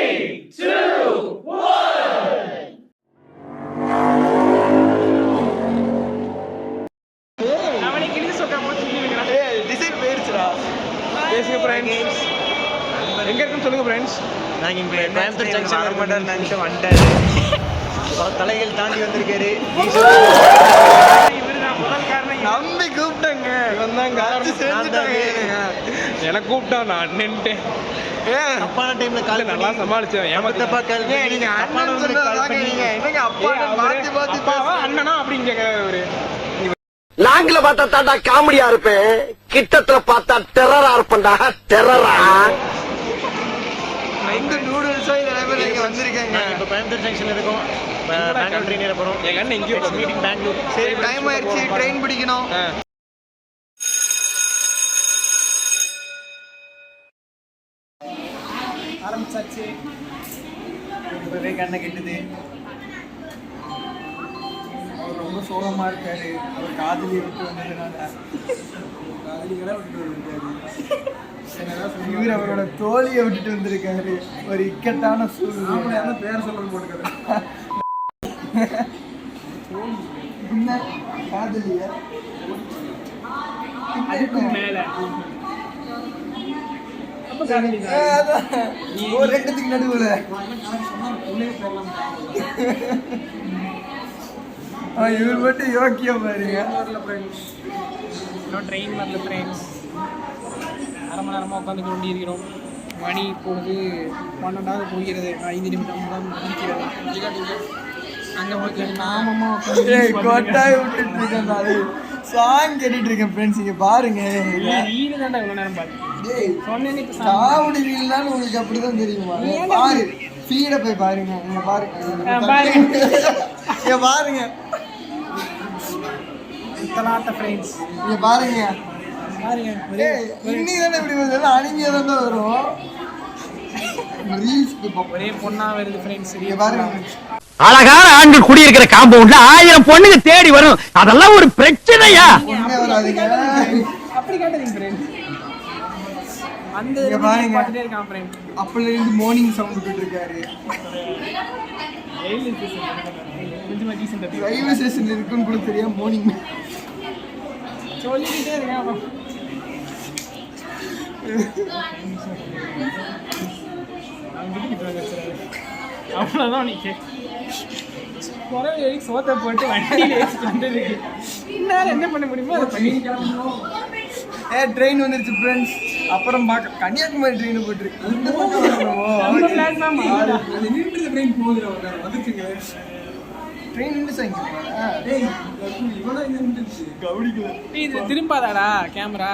2, 1. எங்க இருக்குன்னு சொல்லுங்க ஃப்ரெண்ட்ஸ். நாங்க இங்க கோயம்புத்தூர் ஜங்ஷன்ல இருக்க நிமிஷம் வந்துட்டாரு. தலைகள் தாண்டி வந்திருக்காரு. இவருதான் முதல் காரணம். நம்பி கூப்பிட்டேங்க. வந்தாங்க எனக்கு கூப்பிட்டா நான் அண்ணன்ட்டேன். அப்பான டைம்ல கால் நல்லா சமாளிச்சேன். ஏமாத்தப்பா கால் நீங்க அண்ணன் சொன்னதாங்க நீங்க என்னங்க அப்பா மாத்தி மாத்தி அப்பாவா அண்ணனா அப்படின்னு கேக்குறாரு. லாங்கில பார்த்தா தாண்டா காமெடியா இருப்பேன், கிட்டத்துல பார்த்தா டெரரா இருப்பேன்டா. டெரரா இந்த நூடுல்ஸோ இதெல்லாம் இங்க வந்திருக்காங்க. இப்ப கோயம்புத்தூர் ஜங்ஷன்ல இருக்கோம். பெங்களூர் ட்ரெயின் ஏற போறோம். எங்க அண்ணன் எங்கேயோ மீட்டிங் பெங்களூர். சரி டைம் ஆயிடுச்சு, ட்ரெயின் பிடிக்கணும். ஆரம்பிச்சாச்சு. இப்பவே கண்ணை கெட்டுது. அவர் ரொம்ப சோகமா இருக்காரு. அவர் காதலி விட்டு வந்ததுனால காதலிகளை விட்டு வந்திருக்காரு. இவர் அவரோட தோழியை விட்டுட்டு வந்திருக்காரு. ஒரு இக்கட்டான சூழ்நிலை. பேர் சொல்றது போட்டுக்கிறேன். காதலிய அதுக்கு மேல ஒரு ரெண்டுத்துக்கு நடுவுல இவர் மட்டும் யோக்கியா பாருங்க. இன்னும் ட்ரெயின் வரல ஃப்ரெண்ட்ஸ். அரை மணி நேரமாக உட்காந்து கொண்டு இருக்கிறோம். மணி இப்பொழுது 12 போகிறது. 5 நிமிடம் தான் இருக்கிறது. அங்கே நாமமாக கொட்டாய் விட்டுட்டு இருக்கேன். அது சாங் கேட்டுட்டு இருக்கேன் ஃப்ரெண்ட்ஸ். இங்க பாருங்க. வீடு தாண்டா இவ்வளோ நேரம் பாரு. சொன்னேன்னு இப்போ காமெடி வீடுலாம் உங்களுக்கு அப்படிதான் தெரியுமா? பாரு ஃபீட போய் பாருங்க. இங்க பாருங்க. இங்க பாருங்க. தலாட்ட ஃப்ரெண்ட்ஸ் இங்க பாருங்க. பாருங்க. இன்னைக்கு தானே இப்படி வருது. அனிமையா தான் வரும். ரீல்ஸ் ஒரே பொண்ணா வருது ஃப்ரெண்ட்ஸ். இங்க பாருங்க. அழகான ஆண்கள் குடியிருக்கிற காம்பவுண்ட்ல 1000 பொண்ணுங்க தேடி வரும். அதெல்லாம் ஒரு பிரச்சனையா? அப்படி கேட்டீங்க ஃப்ரெண்ட்ஸ். அந்த பார்த்துட்டே இருக்கான் ஃப்ரெண்ட். அப்பல இருந்து மார்னிங் சவுண்ட் விட்டுட்டு இருக்காரு. ரயில்வே ஸ்டேஷன்ல இருக்குன்னு கூட தெரியாம மார்னிங் சொல்லிக்கிட்டே இருக்கான். அவ்வளோதான் நீங்க குறவை சோத்தை போட்டு வண்டியில் ஏசிட்டு வந்ததுக்கு இன்னால என்ன பண்ண முடியுமோ அதை பண்ணி கிளம்பணும். ட்ரெயின் வந்துருச்சு ஃப்ரெண்ட்ஸ். அப்புறம் பார்க்க கன்னியாகுமரி ட்ரெயின் போட்டுருக்கு. ட்ரெயின் போகுது வந்துருச்சுங்க. ட்ரெயின் நின்றுச்சாங்க. இது திரும்பாதாடா கேமரா.